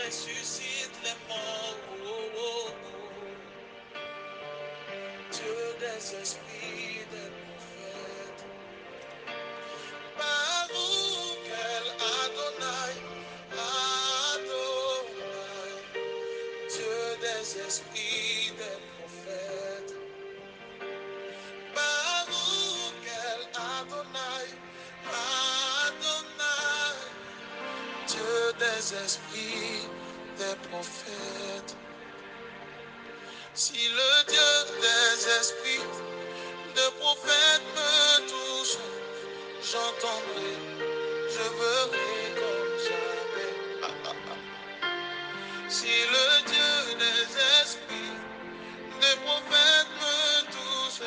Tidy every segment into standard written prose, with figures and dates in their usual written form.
ressuscite les morts. Oh, oh, oh. Dieu des esprits, des prophètes. Baruch el Adonai, Adonai. Dieu des esprits, des prophètes. Baruch el Adonai, Adonai. Dieu des esprits, des prophètes. Si le Dieu des esprits, des prophètes me touche, j'entendrai, je verrai comme jamais. Si le Dieu des esprits, des prophètes me touche,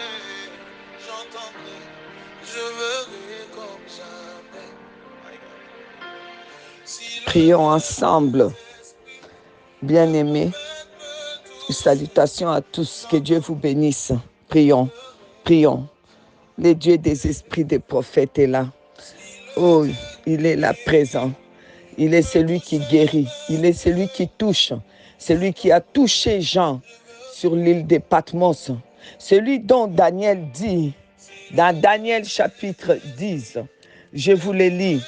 j'entendrai, je verrai comme jamais. Si Prions ensemble, bien-aimés. Salutations à tous, que Dieu vous bénisse. Prions, prions. Le Dieu des esprits des prophètes est là. Oh, il est là présent. Il est celui qui guérit. Il est celui qui touche. Celui qui a touché Jean sur l'île de Patmos. Celui dont Daniel dit, dans Daniel chapitre 10, je vous le lis.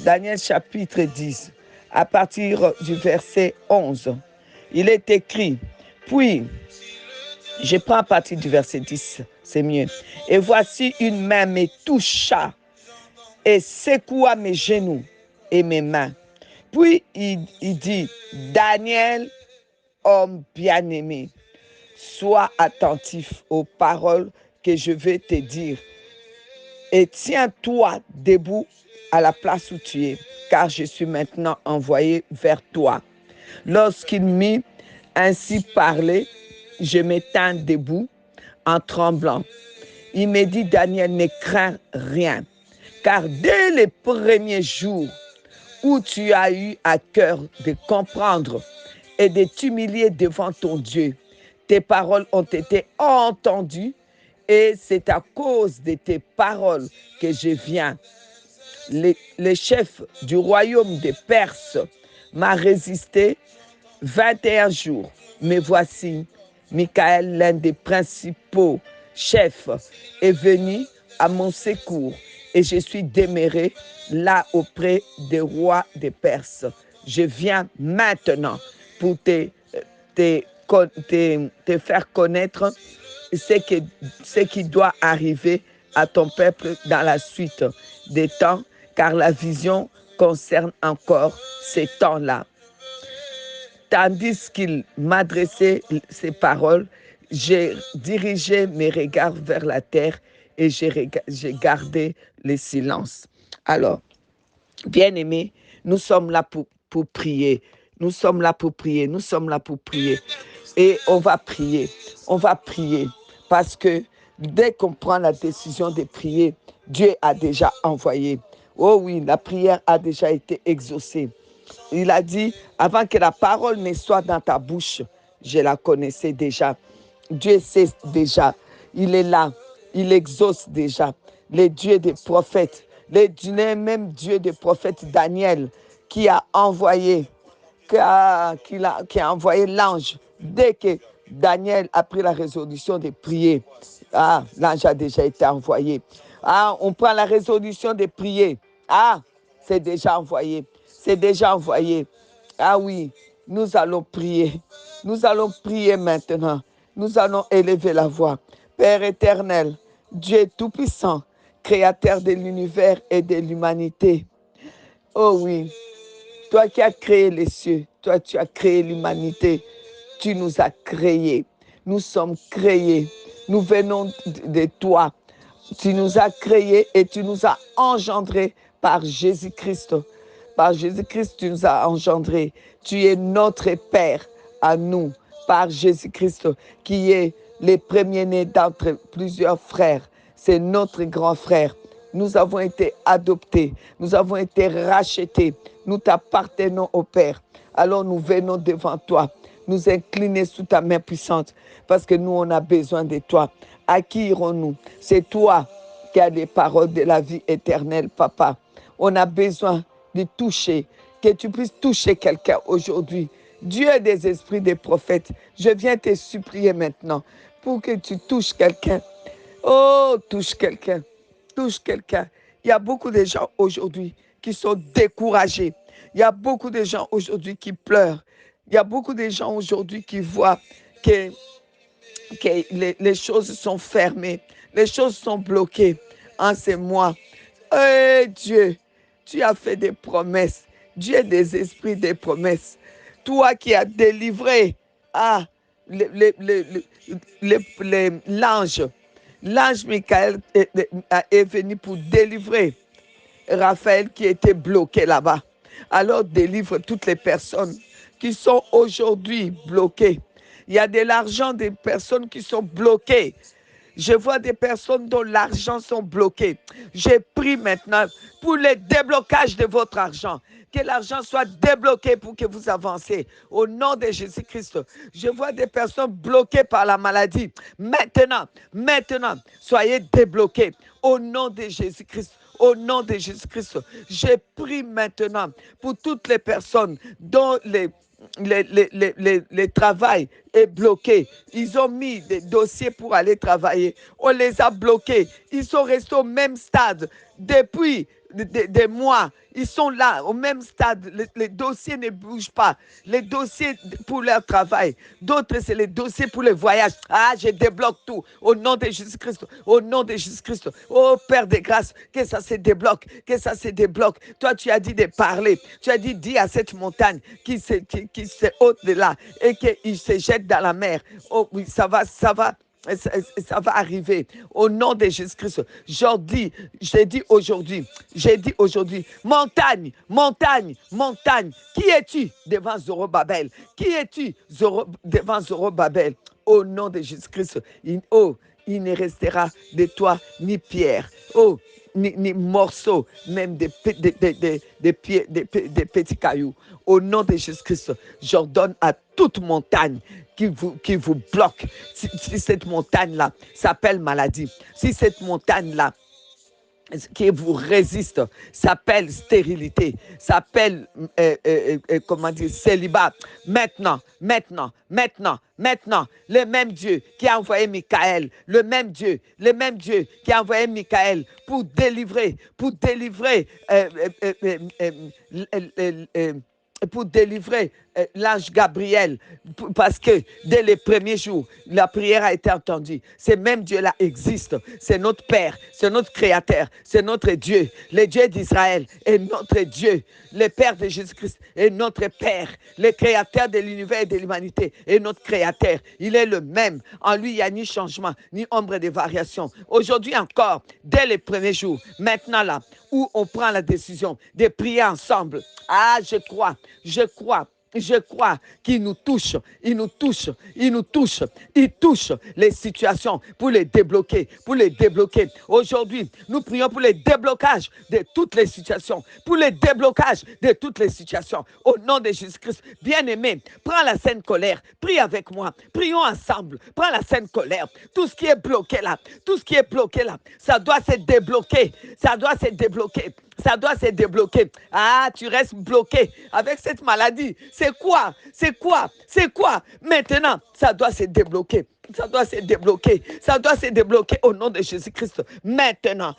Daniel chapitre 10, à partir du verset 11. Il est écrit, puis, je prends à partir du verset 10, c'est mieux. Et voici une main me toucha et secoua mes genoux et mes mains. Puis il dit, Daniel, homme bien-aimé, sois attentif aux paroles que je vais te dire et tiens-toi debout à la place où tu es, car je suis maintenant envoyé vers toi. Lorsqu'il m'eut ainsi parlé, je m'étends debout en tremblant. Il me dit, Daniel, ne crains rien, car dès les premiers jours où tu as eu à cœur de comprendre et de t'humilier devant ton Dieu, tes paroles ont été entendues et c'est à cause de tes paroles que je viens. Le chef du royaume des Perses m'a résisté 21 jours. Mais voici, Michael, l'un des principaux chefs, est venu à mon secours et je suis demeuré là auprès des rois des Perses. Je viens maintenant pour te faire connaître ce qui doit arriver à ton peuple dans la suite des temps, car la vision concerne encore ces temps-là. Tandis qu'il m'adressait ces paroles, j'ai dirigé mes regards vers la terre et j'ai gardé le silence. Alors, bien-aimés, nous sommes là pour prier. Nous sommes là pour prier. Nous sommes là pour prier. Et on va prier. On va prier. Parce que dès qu'on prend la décision de prier, Dieu a déjà envoyé. Oh oui, la prière a déjà été exaucée. Il a dit, avant que la parole ne soit dans ta bouche, je la connaissais déjà. Dieu sait déjà. Il est là. Il exauce déjà. Le Dieu des prophètes, le même Dieu des prophètes Daniel, qui a envoyé, qui a envoyé l'ange dès que Daniel a pris la résolution de prier. Ah, l'ange a déjà été envoyé. Ah, on prend la résolution de prier. Ah, c'est déjà envoyé. C'est déjà envoyé. Ah oui, nous allons prier. Nous allons prier maintenant. Nous allons élever la voix. Père éternel, Dieu tout-puissant, créateur de l'univers et de l'humanité. Oh oui, toi qui as créé les cieux, toi tu as créé l'humanité, tu nous as créés. Nous sommes créés. Nous venons de toi. Tu nous as créés et tu nous as engendrés par Jésus-Christ. Par Jésus-Christ, tu nous as engendrés. Tu es notre Père à nous, par Jésus-Christ, qui est le premier-né d'entre plusieurs frères. C'est notre grand frère. Nous avons été adoptés. Nous avons été rachetés. Nous t'appartenons au Père. Alors nous venons devant toi, nous incliner sous ta main puissante, parce que nous, on a besoin de toi. À qui irons-nous? C'est toi qui as les paroles de la vie éternelle, papa. On a besoin de toucher que tu puisses toucher quelqu'un aujourd'hui. Dieu des esprits des prophètes, je viens te supplier maintenant pour que tu touches quelqu'un. Oh, touche quelqu'un, touche quelqu'un. Il y a beaucoup de gens aujourd'hui qui sont découragés. Il y a beaucoup de gens aujourd'hui qui pleurent. Il y a beaucoup de gens aujourd'hui qui voient que, les choses sont fermées, les choses sont bloquées en ces mois. Eh Dieu, tu as fait des promesses. Dieu des esprits des promesses. Toi qui as délivré l'ange. L'ange Michael est venu pour délivrer Raphaël qui était bloqué là-bas. Alors délivre toutes les personnes qui sont aujourd'hui bloquées. Il y a de l'argent des personnes qui sont bloquées. Je vois des personnes dont l'argent sont bloqués. Je prie maintenant pour le déblocage de votre argent. Que l'argent soit débloqué pour que vous avancez. Au nom de Jésus-Christ, je vois des personnes bloquées par la maladie. Maintenant, soyez débloqués. Au nom de Jésus-Christ. Au nom de Jésus-Christ, je prie maintenant pour toutes les personnes dont le travail est bloqué. Ils ont mis des dossiers pour aller travailler. On les a bloqués. Ils sont restés au même stade depuis des mois. Ils sont là, au même stade. Les dossiers ne bougent pas. Les dossiers pour leur travail. D'autres, c'est les dossiers pour le voyage. Ah, je débloque tout. Au nom de Jésus-Christ. Au nom de Jésus-Christ. Oh, Père de grâce, que ça se débloque. Que ça se débloque. Toi, tu as dit de parler. Tu as dit, dis à cette montagne qui se ôte de là et qu'il se jette dans la mer. Oh oui, ça va arriver au nom de Jésus-Christ. J'ai dit aujourd'hui, montagne, qui es-tu devant Zorobabel? Qui es-tu devant Zorobabel? Au nom de Jésus-Christ, il ne restera de toi ni pierre, ni morceaux, même des petits cailloux. Au nom de Jésus-Christ, j'ordonne à toute montagne qui vous bloque. Si cette montagne-là s'appelle maladie, si cette montagne-là qui vous résiste s'appelle stérilité, s'appelle célibat. Maintenant, le même Dieu qui a envoyé Michael, le même Dieu qui a envoyé Michael pour délivrer l'ange Gabriel, parce que dès les premiers jours, la prière a été entendue. Ce même Dieu-là existe. C'est notre Père, c'est notre Créateur, c'est notre Dieu. Le Dieu d'Israël est notre Dieu. Le Père de Jésus-Christ est notre Père. Le Créateur de l'univers et de l'humanité est notre Créateur. Il est le même. En lui, il n'y a ni changement, ni ombre de variation. Aujourd'hui encore, dès les premiers jours, maintenant là, où on prend la décision de prier ensemble. Ah, je crois qu'il nous touche, il touche les situations pour les débloquer, Aujourd'hui, nous prions pour le déblocage de toutes les situations, au nom de Jésus-Christ. Bien-aimé, prends la sainte colère, prie avec moi, prions ensemble, prends la sainte colère, tout ce qui est bloqué là, ça doit se débloquer, Ah, tu restes bloqué avec cette maladie. C'est quoi? Maintenant, ça doit se débloquer au nom de Jésus-Christ. Maintenant,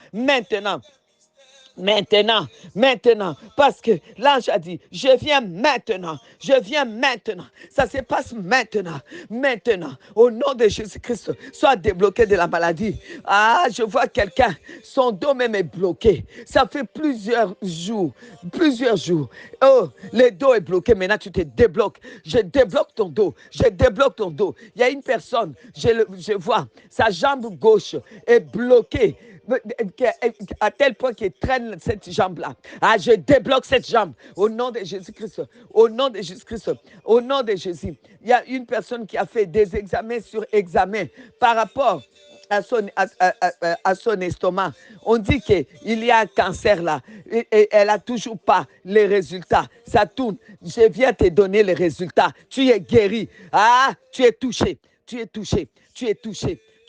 parce que l'ange a dit, je viens maintenant, ça se passe maintenant, au nom de Jésus-Christ, sois débloqué de la maladie. Ah, je vois quelqu'un, son dos même est bloqué, ça fait plusieurs jours, oh, le dos est bloqué, maintenant tu te débloques, je débloque ton dos, il y a une personne, je vois, sa jambe gauche est bloquée, à tel point qu'il traîne cette jambe-là. Ah, je débloque cette jambe au nom de Jésus-Christ. Au nom de Jésus. Il y a une personne qui a fait des examens sur examens par rapport à son estomac. On dit qu'il y a un cancer là et elle n'a toujours pas les résultats. Ça tourne. Je viens te donner les résultats. Tu es guéri. Ah, tu es touché.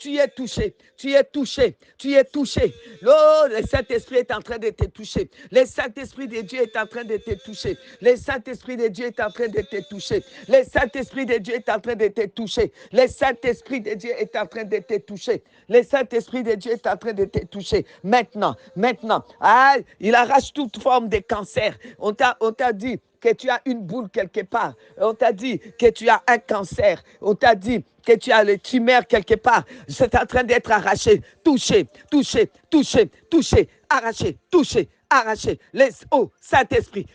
Tu es touché. Tu es touché. Tu es touché. Oh, le Saint-Esprit est en train de te toucher. Le Saint-Esprit de Dieu est en train de te toucher. Le Saint-Esprit de Dieu est en train de te toucher. Le Saint-Esprit de Dieu est en train de te toucher. Le Saint-Esprit de Dieu est en train de te toucher. Le Saint-Esprit de Dieu est en train de te toucher. Maintenant. Ah, il arrache toute forme de cancer. On t'a dit que tu as une boule quelque part. On t'a dit que tu as un cancer. On t'a dit que tu as le tumeur quelque part. C'est en train d'être arraché, touché, arraché, touché, arraché. Oh, Saint-Esprit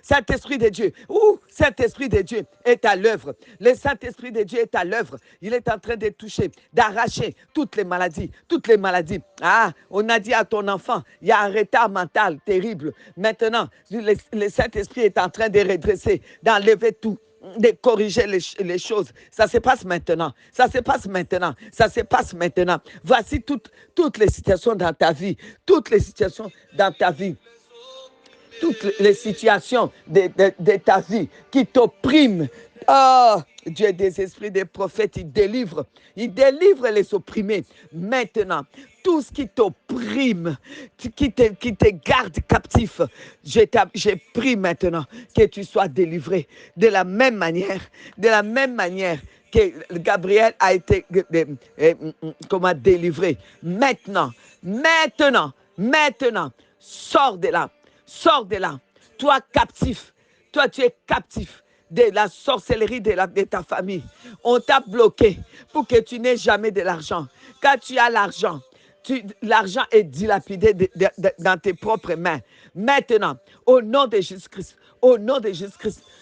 de Dieu. Oh, Saint-Esprit de Dieu est à l'œuvre. Le Saint-Esprit de Dieu est à l'œuvre. Il est en train de toucher, d'arracher toutes les maladies. Ah, on a dit à ton enfant, il y a un retard mental terrible. Maintenant, le Saint-Esprit est en train de redresser, d'enlever tout, de corriger les choses. Ça se passe maintenant. Voici toutes les situations dans ta vie. Toutes les situations de ta vie qui t'oppriment. Oh, Dieu des esprits des prophètes, il délivre les opprimés. Maintenant, tout ce qui t'opprime, qui te garde captif, j'ai pris maintenant que tu sois délivré de la même manière que Gabriel a été délivré. Maintenant, sors de là. Toi captif, tu es captif de la sorcellerie de ta famille. On t'a bloqué pour que tu n'aies jamais de l'argent. Quand tu as l'argent, l'argent est dilapidé dans tes propres mains. Maintenant, au nom de Jésus-Christ,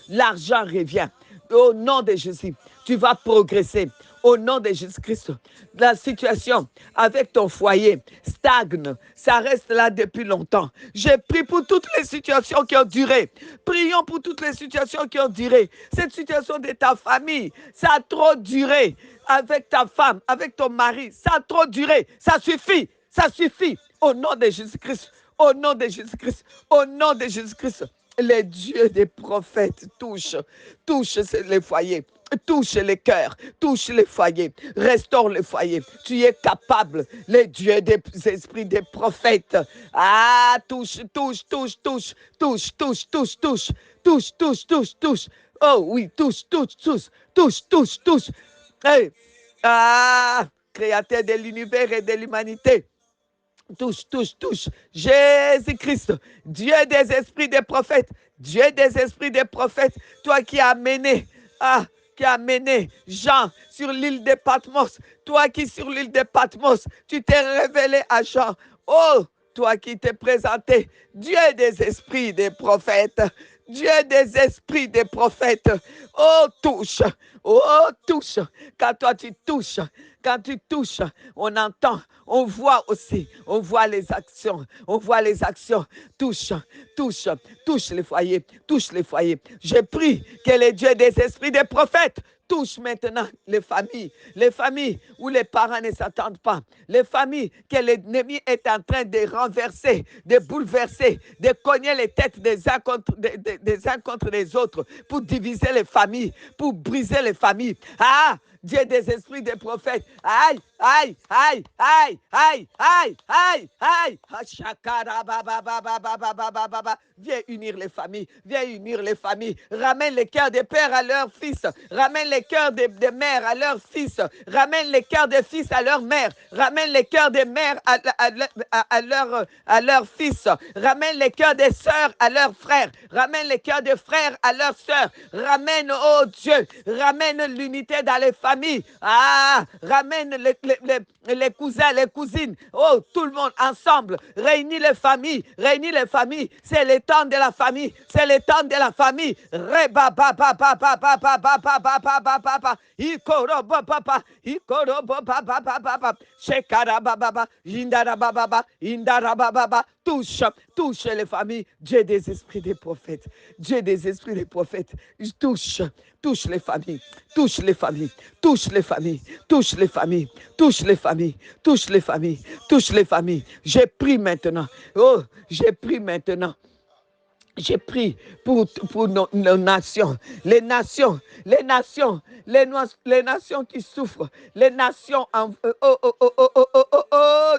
l'argent revient. Au nom de Jésus, tu vas progresser. Au nom de Jésus-Christ, la situation avec ton foyer stagne. Ça reste là depuis longtemps. J'ai prié pour toutes les situations qui ont duré. Prions pour toutes les situations qui ont duré. Cette situation de ta famille, ça a trop duré. Avec ta femme, avec ton mari, ça a trop duré. Ça suffit. Au nom de Jésus-Christ. Le Dieu des prophètes touche les foyers. Touche les cœurs, touche les foyers, restaure les foyers. Tu es capable, le Dieu des esprits des prophètes. Ah, touche. Oh oui, touche. Hey. Ah, créateur de l'univers et de l'humanité. Touche. Jésus-Christ, Dieu des esprits des prophètes, toi qui as mené Jean sur l'île de Patmos, toi qui sur l'île de Patmos, tu t'es révélé à Jean. Oh, toi qui t'es présenté, Dieu des esprits des prophètes. Oh, touche. Quand toi tu touches, on entend, on voit aussi, les actions. Touche les foyers. Je prie que le Dieu des esprits des prophètes touche maintenant les familles où les parents ne s'attendent pas, les familles que l'ennemi est en train de renverser, de bouleverser, de cogner les têtes des uns contre les autres pour diviser les familles, pour briser les familles. Ah, Dieu des esprits des prophètes. Aïe. Viens unir les familles. Ramène les cœurs des pères à leurs fils. Ramène les cœurs des mères à leurs fils. Ramène les cœurs des fils à leurs mères. Ramène les cœurs des mères à leurs fils. Ramène les cœurs des sœurs à leurs frères. Ramène les cœurs des frères à leurs sœurs. Ramène, oh Dieu, ramène l'unité dans les familles. Ah, ramène les cousins, les cousines. Oh, tout le monde ensemble. Réunis les familles. C'est le temps de la famille. Touche les familles. Dieu des esprits des prophètes. Touche les familles. Je prie maintenant. Je prie pour nos nations, les nations, les nations, les nations qui souffrent, les nations en... oh, oh, oh, oh, oh, oh, oh, oh.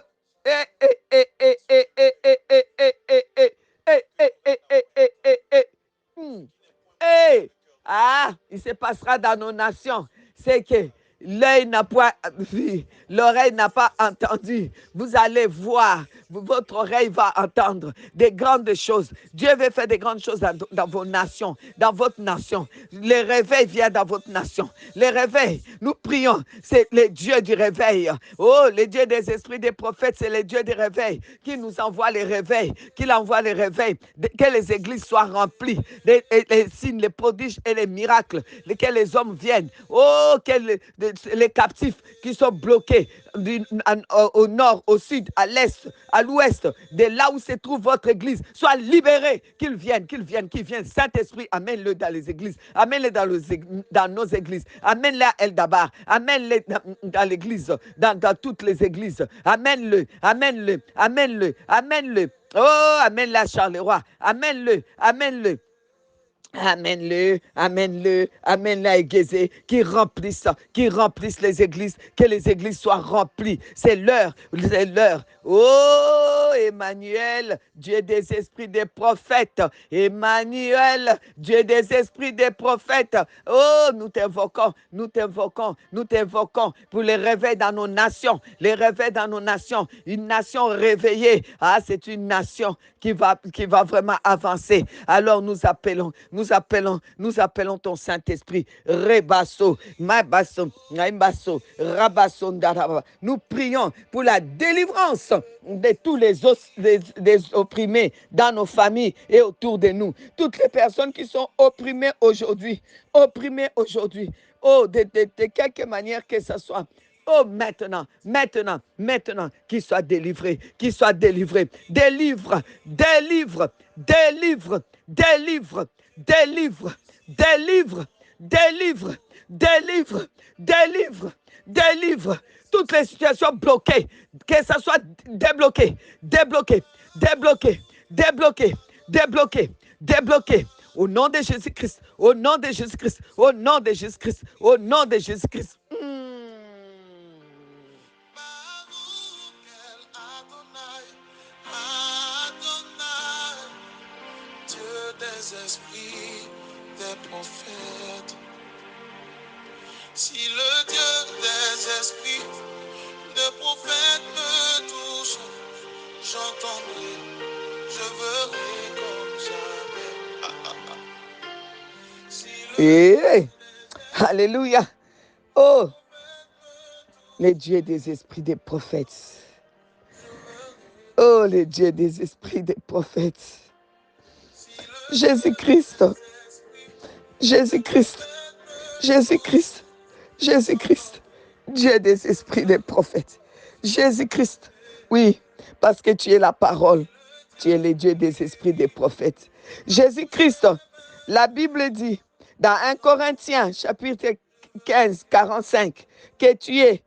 Eh, eh, eh, eh, eh, eh, eh, eh, eh, eh, eh, eh, eh, eh, eh, eh, eh, eh. Hmm. Eh, ah, il se passera dans nos nations, c'est que l'œil n'a pas vu, l'oreille n'a pas entendu. Vous allez voir, votre oreille va entendre des grandes choses. Dieu veut faire des grandes choses dans vos nations, dans votre nation. Les réveils viennent dans votre nation. Les réveils, nous prions, c'est les dieux du réveil. Oh, les dieux des esprits des prophètes, c'est les dieux des réveils qui nous envoient les réveils, qui envoie les réveils, que les églises soient remplies, les signes, les prodiges et les miracles, que les hommes viennent. Oh, que les captifs qui sont bloqués au nord, au sud, à l'est, à l'ouest, de là où se trouve votre église, soient libérés, qu'ils viennent, qu'ils viennent, qu'ils viennent. Saint-Esprit, amène-le dans les églises, amène-le dans nos églises, amène-le à El-Dabar, amène-le dans l'église, dans toutes les églises, amène-le, amène-le, amène-le, amène-le. Oh, amène-le à Charleroi, amène-le, amène-le. Amène-le, amène-le, amène-le à Égézé, qui remplissent les églises, que les églises soient remplies. C'est l'heure, c'est l'heure. Oh, Emmanuel, Dieu des esprits des prophètes. Emmanuel, Dieu des esprits des prophètes. Oh, nous t'invoquons, nous t'invoquons, nous t'invoquons pour les réveils dans nos nations, les réveils dans nos nations. Une nation réveillée, ah, c'est une nation qui va vraiment avancer. Alors nous appelons ton Saint-Esprit. Rebasso, Mabasso, Naimbasso, Rabasso, Ndaraba. Nous prions pour la délivrance de tous les opprimés dans nos familles et autour de nous. Toutes les personnes qui sont opprimées aujourd'hui, oh, de quelque manière que ce soit. Oh, maintenant, qu'il soit délivré, qu'il soit délivré. Délivre, délivre, délivre, délivre, délivre, délivre, délivre, délivre, délivre, délivre. Toutes les situations bloquées, que ça soit débloqué, débloqué, débloqué, débloqué, débloqué, débloqué. Au nom de Jésus-Christ, au nom de Jésus-Christ, au nom de Jésus-Christ, au nom de Jésus-Christ. Dieu des esprits, des prophètes. Si le Dieu des esprits, des prophètes me touche, j'entendrai, je verrai comme jamais. Si alléluia. Oh, les dieux des esprits des prophètes. Oh, les dieux des esprits des prophètes. Jésus-Christ, Jésus-Christ, Jésus-Christ, Jésus-Christ, Dieu des esprits des prophètes. Jésus-Christ, oui, parce que tu es la parole, tu es le Dieu des esprits des prophètes. Jésus-Christ, la Bible dit dans 1 Corinthiens chapitre 15, 45, que tu es,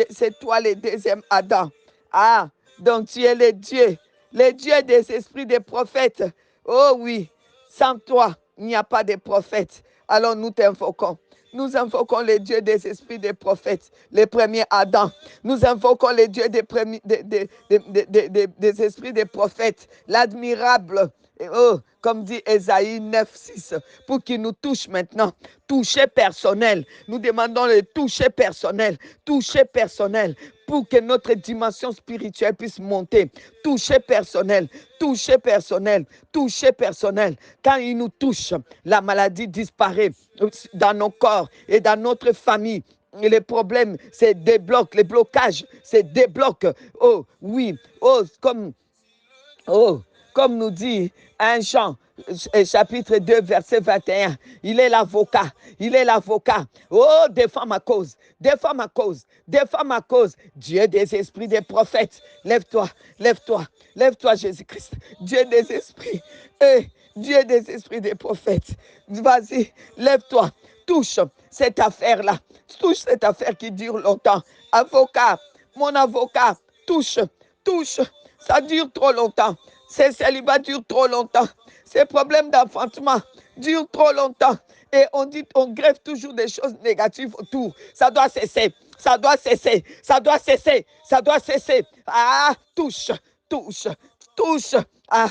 c'est toi le deuxième Adam. Ah, donc tu es le Dieu des esprits des prophètes. Oh oui, sans toi, il n'y a pas de prophètes. Alors nous t'invoquons. Nous invoquons les dieux des esprits des prophètes, les premiers Adam. Nous invoquons les dieux des esprits des prophètes, l'admirable. Oh, comme dit Ésaïe 9, 6, pour qu'il nous touche maintenant. Toucher personnel. Nous demandons le toucher personnel. Toucher personnel pour que notre dimension spirituelle puisse monter. Toucher personnel, toucher personnel, toucher personnel. Quand il nous touche, la maladie disparaît dans nos corps et dans notre famille. Et les problèmes se débloquent, les blocages se débloquent. Oh oui, comme nous dit 1 Jean, chapitre 2, verset 21, il est l'avocat, il est l'avocat. Oh, défends ma cause, défends ma cause, défends ma cause. Dieu des esprits des prophètes, lève-toi, lève-toi, lève-toi Jésus-Christ, Dieu des esprits, Dieu des esprits des prophètes. Vas-y, lève-toi, touche cette affaire-là, touche cette affaire qui dure longtemps. Avocat, mon avocat, touche, touche, ça dure trop longtemps. Ces célibats durent trop longtemps. Ces problèmes d'enfantement durent trop longtemps. Et on dit, on greffe toujours des choses négatives autour. Ça doit cesser. Ça doit cesser. Ça doit cesser. Ça doit cesser. Ah, touche, touche, touche. Ah,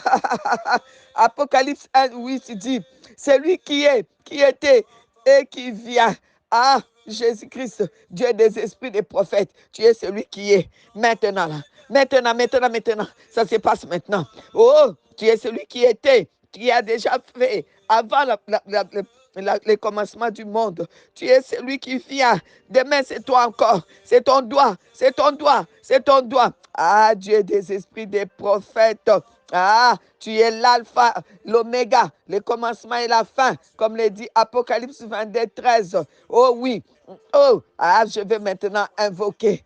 Apocalypse 1, oui, il dit, c'est lui qui est, qui était et qui vient. Ah, Jésus-Christ, Dieu des esprits des prophètes, tu es celui qui est maintenant là. Maintenant, maintenant, maintenant. Ça se passe maintenant. Oh, tu es celui qui était, qui a déjà fait avant le commencement du monde. Tu es celui qui vient. Demain, c'est toi encore. C'est ton doigt, c'est ton doigt, c'est ton doigt. Ah, Dieu des esprits des prophètes. Ah, tu es l'alpha, l'oméga, le commencement et la fin, comme le dit Apocalypse 22, 13. Oh oui, oh, ah, je vais maintenant invoquer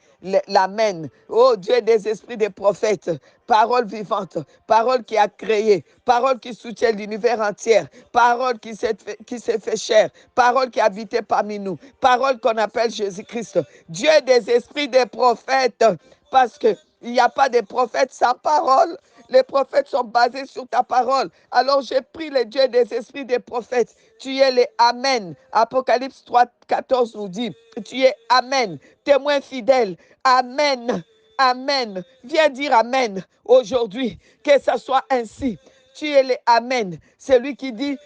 l'amen. Oh Dieu des esprits des prophètes, parole vivante, parole qui a créé, parole qui soutient l'univers entier, parole qui s'est fait chair, parole qui habitait parmi nous, parole qu'on appelle Jésus-Christ. Dieu des esprits des prophètes, parce qu'il n'y a pas de prophètes sans parole. Les prophètes sont basés sur ta parole. Alors j'ai pris le Dieu des esprits des prophètes. Tu es les Amen. Apocalypse 3, 14 nous dit, tu es Amen, témoin fidèle. Amen. Amen. Viens dire Amen aujourd'hui. Que ça soit ainsi. Tu es les Amen. C'est lui qui dit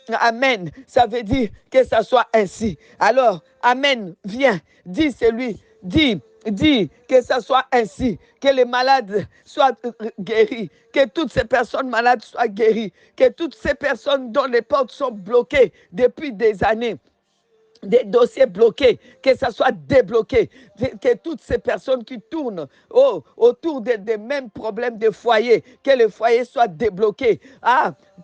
Amen. Ça veut dire que ça soit ainsi. Alors, Amen. Viens. Dis celui. Dis que ça soit ainsi, que les malades soient guéris, que toutes ces personnes malades soient guéries, que toutes ces personnes dont les portes sont bloquées depuis des années, des dossiers bloqués, que ça soit débloqué, que toutes ces personnes qui tournent autour des mêmes problèmes de foyer, que le foyer soit débloqué,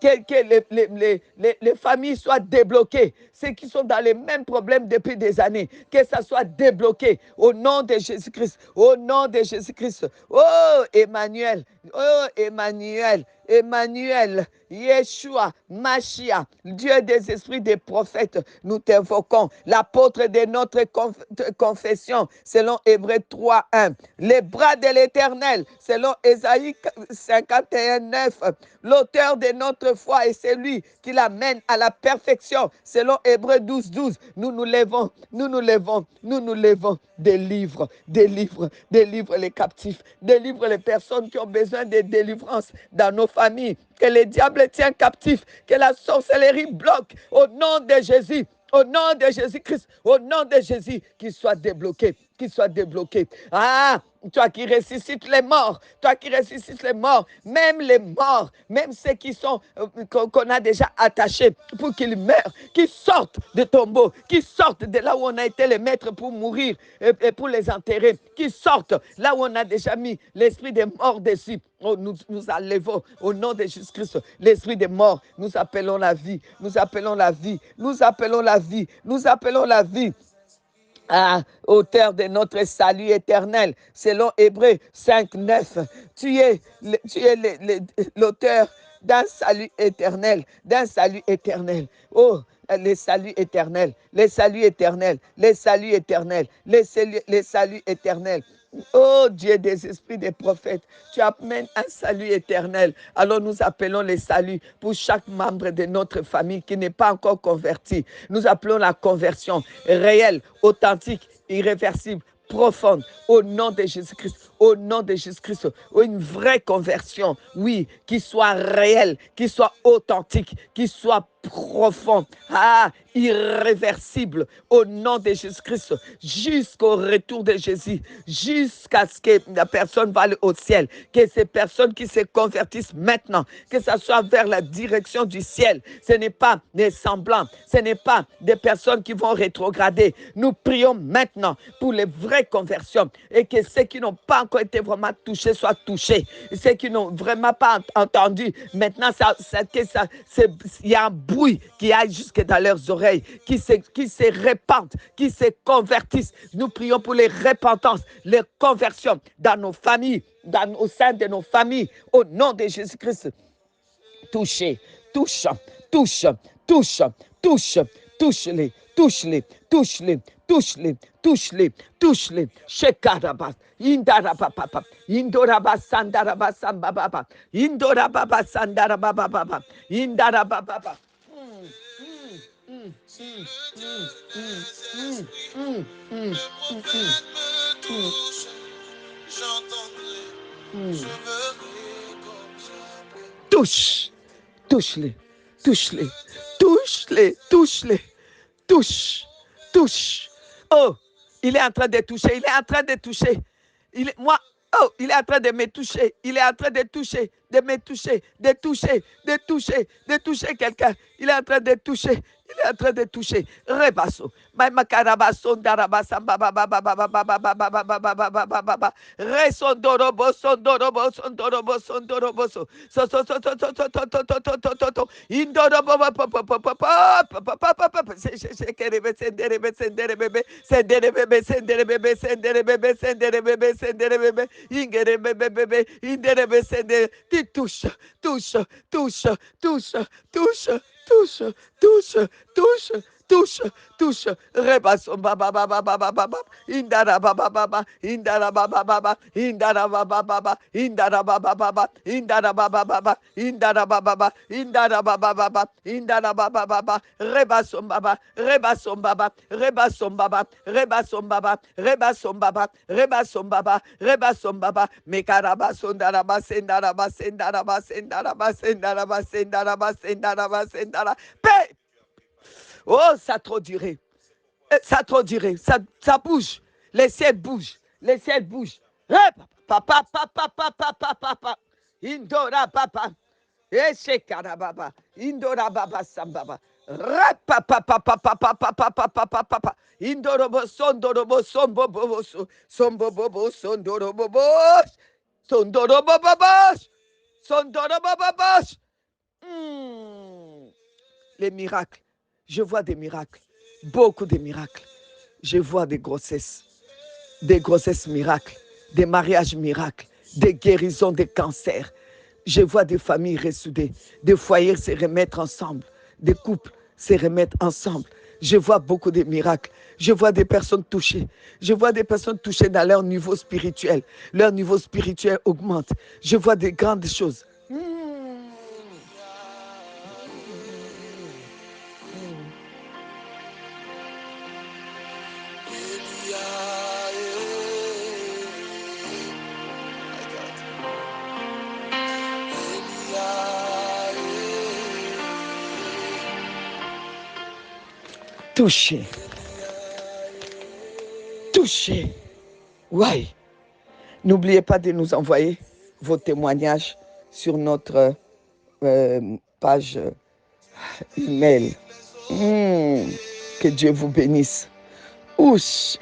que les familles soient débloquées, ceux qui sont dans les mêmes problèmes depuis des années, que ça soit débloqué au nom de Jésus-Christ, au nom de Jésus-Christ. Oh Emmanuel, oh Emmanuel, Emmanuel, Yeshua, Machia, Dieu des esprits des prophètes, nous t'invoquons. L'apôtre de notre confession, selon Hébreux 3, 1. Les bras de l'Éternel, selon Ésaïe 51, 9. L'auteur de notre foi est celui qui l'amène à la perfection, selon Hébreux 12, 12. Nous nous levons, nous nous levons, nous nous levons. Délivre, délivre, délivre les captifs, délivre les personnes qui ont besoin de délivrance dans nos familles, que le diable tient captif, que la sorcellerie bloque au nom de Jésus. Au nom de Jésus-Christ, au nom de Jésus, qu'il soit débloqué, qu'il soit débloqué. Ah, toi qui ressuscites les morts, toi qui ressuscites les morts, même ceux qui sont qu'on a déjà attachés pour qu'ils meurent, qu'ils sortent de tombeaux, qu'ils sortent de là où on a été les maîtres pour mourir et pour les enterrer, qu'ils sortent là où on a déjà mis l'esprit des morts dessus. Oh, nous enlevons au nom de Jésus-Christ l'esprit des morts. Nous appelons la vie. Nous appelons la vie. Nous appelons la vie. Nous appelons la vie. Ah, auteur de notre salut éternel, selon Hébreux 5, 9. Tu es l'auteur d'un salut éternel, d'un salut éternel. Oh, les saluts éternels, les saluts éternels, les saluts éternels, les saluts éternels. Oh Dieu des esprits des prophètes, tu amènes un salut éternel. Alors nous appelons les saluts pour chaque membre de notre famille qui n'est pas encore converti. Nous appelons la conversion réelle, authentique, irréversible, profonde, au nom de Jésus-Christ, au nom de Jésus-Christ, une vraie conversion, oui, qui soit réelle, qui soit authentique, qui soit profond, irréversible, au nom de Jésus-Christ, jusqu'au retour de Jésus, jusqu'à ce que la personne va au ciel, que ces personnes qui se convertissent maintenant, que ça soit vers la direction du ciel, ce n'est pas des semblants, ce n'est pas des personnes qui vont rétrograder. Nous prions maintenant pour les vraies conversions et que ceux qui n'ont pas encore été vraiment touchés soient touchés. Ceux qui n'ont vraiment pas entendu, maintenant, il y a un bruit qui aille jusque dans leurs oreilles, qui se répandent, qui se convertissent. Nous prions pour les repentances, les conversions dans nos familles, au sein de nos familles, au nom de Jésus-Christ. Touchez, touche, touche, touche, touche, touche-les, touche-les, touche-les, touche-les, touche-les, touche-les. Shekarabas, Indarababa, Indoraba Sandaraba Sambaba, Indorababa Sandarababa, Indarababa. Le prophète me touche, j'entendrai, je verrai comme jamais. Touche, touche-les, touche-les, touche-les, touche-les, touche, touche. Oh, il est en train de toucher, il est en train de toucher. Moi, oh, il est en train de me toucher, il est en train de toucher, de me toucher, de toucher, de toucher, de toucher quelqu'un. Il est en train de toucher, il est en train de toucher. Rebasso. Mamakarabason darabasam baba baba baba baba baba baba baba baba baba. Resondorobo sondorobo sondorobo sondorobo so so so so so so so so so so so so so. Indorobo papa papa papa papa papa. Sekerebe senderebe senderebebe senderebebe senderebebe senderebebe senderebebe senderebebe ingerebebe bebe inderebe sende. Tu touche touche touche touche touche touche touche touche touche, touche, rebasso baba baba baba baba, indara baba baba, indara baba baba, indara baba baba, indara baba baba, indara baba baba, indara baba baba, indara baba baba, indara baba baba, rebasso baba, rebasso baba, rebasso baba, rebasso baba, rebasso baba, rebasso baba, rebasso baba, mekarabasso ndara basendara basendara basendara basendara basendara basendara basendara, paix. Oh, ça a trop duré. Ça a trop duré. Ça bouge. Les ciels bougent. Les ciels bougent. Papa, papa, papa, papa, papa. Indora papa. Eshekara baba. Indora baba sambaba. Papa, papa, papa, papa, papa, papa, papa. Indorobo sondorobo sombobo sombobo sondorobo sondorobo babos. Sondorobo babos. Les miracles. Je vois des miracles, beaucoup de miracles. Je vois des grossesses miracles, des mariages miracles, des guérisons des cancers. Je vois des familles ressoudées, des foyers se remettre ensemble, des couples se remettre ensemble. Je vois beaucoup de miracles. Je vois des personnes touchées. Je vois des personnes touchées dans leur niveau spirituel. Leur niveau spirituel augmente. Je vois des grandes choses. Touché. Touché. Oui. N'oubliez pas de nous envoyer vos témoignages sur notre page email. Que Dieu vous bénisse. Ouch.